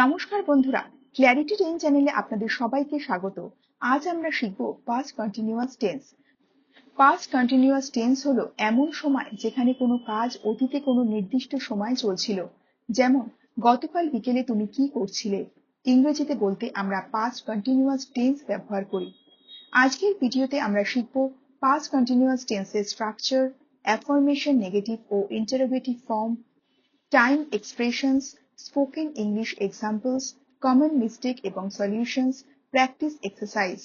নমস্কার বন্ধুরা, ক্ল্যারিটি 10 চ্যানেলে আপনাদের সবাইকে স্বাগত। আজ আমরা শিখব past continuous tense. Past continuous tense হলো এমন সময় যেখানে কোনো কাজ অতীতে কোনো নির্দিষ্ট সময় চলছিল। যেমন গতকাল বিকেলে তুমি কি করছিলে। ইংরেজিতে বলতে আমরা পাস্ট কন্টিনিউয়াস টেন্স ব্যবহার করি। আজকের ভিডিওতে আমরা শিখব পাস্ট কন্টিনিউয়াস টেন্সের স্ট্রাকচার, অ্যাফার্মেশন, নেগেটিভ ও interrogative form, time expressions, spoken English examples, common mistake এবং সলিউশনস, প্র্যাকটিস এক্সারসাইজ।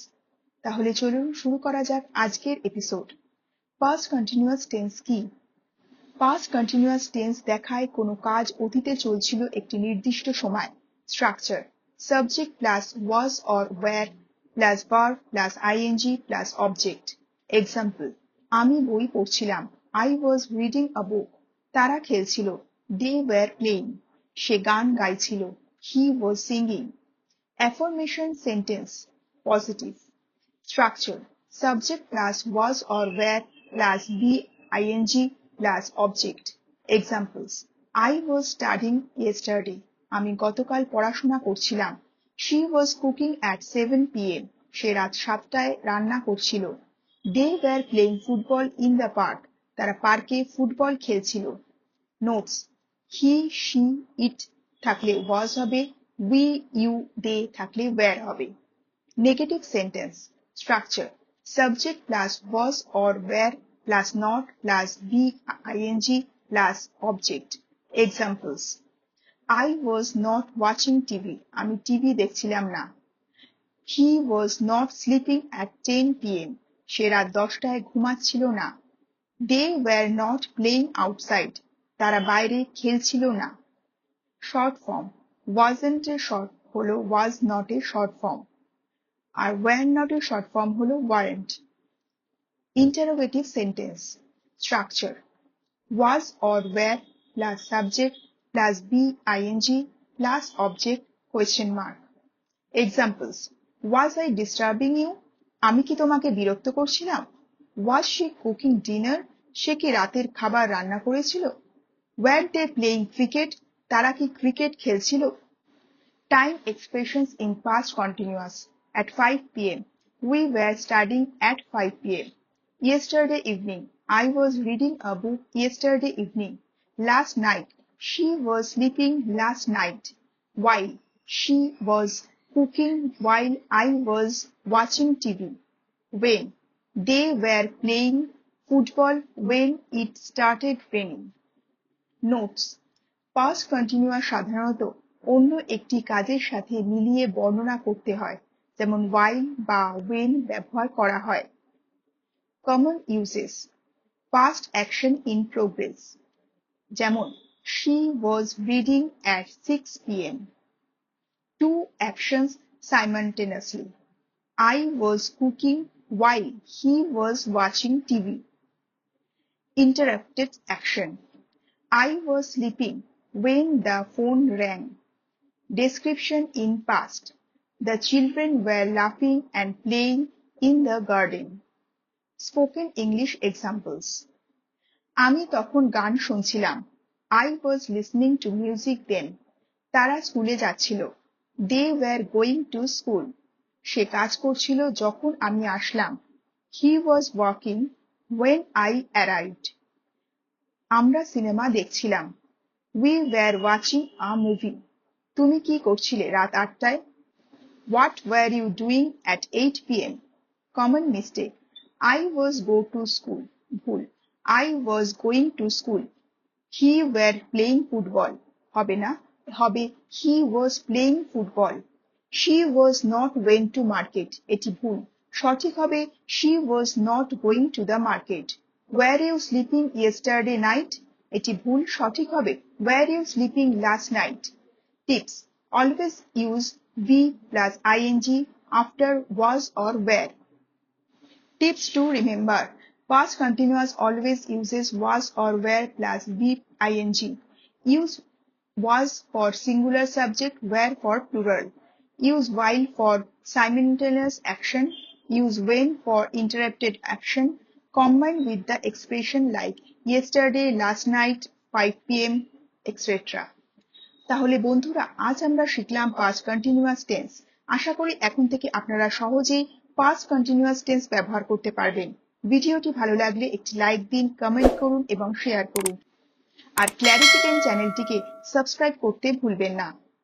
তাহলে চলুন শুরু করা যাক আজকের এপিসোড। পাস্ট কন্টিনিউয়াস টেন্স কি? পাস্ট কন্টিনিউয়াস টেন্স দেখায় কোনো কাজ অতীতে চলছিল একটি নির্দিষ্ট সময়। Structure: subject plus was or were plus verb plus ING plus object. Example: আমি বই পড়ছিলাম, আই ওয়াজ রিডিং আ বুক। তারা খেলছিল, দে ওয়্যার প্লেইং। সে গান গাইছিল, he was singing. Affirmation sentence: positive. Structure: subject plus was or were plus be ing plus object. Examples: I was studying yesterday. আমি গতকাল পড়াশোনা করছিলাম। She was cooking at 7 p.m. সে রাত 7টায় রান্না করছিল। They were playing football in the park. তারা পার্কে football খেলছিল। নোটস: হি, শি, ইট থাকলে was হবে, we, you, they থাকলে were হবে। Negative sentence. Structure: subject plus was or were plus not plus be ing plus object. Examples: I was not watching TV. আমি TV দেখছিলাম না। He was not sleeping at 10 p.m. সে রাত 10টায় ঘুমাচ্ছিল না। They were not playing outside. তারা বাইরে খেলছিল না। শর্ট ফর্ম: wasn't এর শর্ট হলো was not এর শর্ট ফর্ম, আর were not এর শর্ট ফর্ম হলো weren't। Interrogative sentence. Structure: was or were plus subject plus be ing plus object question mark. Examples: was I disturbing you? আমি কি তোমাকে বিরক্ত করছিলাম? Was she cooking dinner? সে কি রাতের খাবার রান্না করেছিল? Were they playing cricket? তারা কি ক্রিকেট খেলছিল? Time expressions in past continuous. At 5 p.m. We were studying at 5 p.m. Yesterday evening. I was reading a book yesterday evening. Last night. She was sleeping last night. While. She was cooking while I was watching TV. When. They were playing football when it started raining. Notes: past continuous সাধারণত অন্য একটি কাজের সাথে মিলিয়ে বর্ণনা করতে হয়, যেমন while বা when ব্যবহার করা হয়। Common uses: past action in progress, যেমন she was reading at 6 p.m. Two actions simultaneously. I was cooking while he was watching TV. Interrupted action: I was sleeping when the phone rang. Description in past: the children were laughing and playing in the garden. Spoken English examples: আমি তখন গান শুনছিলাম। I was listening to music then. তারা স্কুলে যাচ্ছিল। They were going to school. সে কাজ করছিল যখন আমি আসলাম। He was working when I arrived. আমরা সিনেমা দেখছিলাম। We were watching a movie. তুমি কি করছিলে রাত 8টায়? What were you doing at 8 p.m? Common mistake: I was go to school. ভুল, I was going to school. He were playing football. হবে না, হবে he was playing football. She was not went to market. এটি ভুল, সঠিক হবে she was not going to the market. Were you sleeping yesterday night? এটি ভুল, সঠিক হবে were you sleeping last night. Tips: always use be plus ing after was or were. Tips to remember: past continuous always uses was or were plus be ing. Use was for singular subject, were for plural. Use while for simultaneous action. Use when for interrupted action. Combine with the expression like yesterday, last night, 5 p.m, etc. তাহলে বন্ধুরা, আজ আমরা শিখলাম past continuous tense. আশা করি এখন থেকে আপনারা সহজেই পাস্ট কন্টিনিউয়াস টেন্স ব্যবহার করতে পারবেন। ভিডিওটি ভালো লাগলে একটি লাইক দিন, কমেন্ট করুন এবং শেয়ার করুন। আর ক্ল্যারিটি 10 চ্যানেলটিকে সাবস্ক্রাইব করতে ভুলবেন না।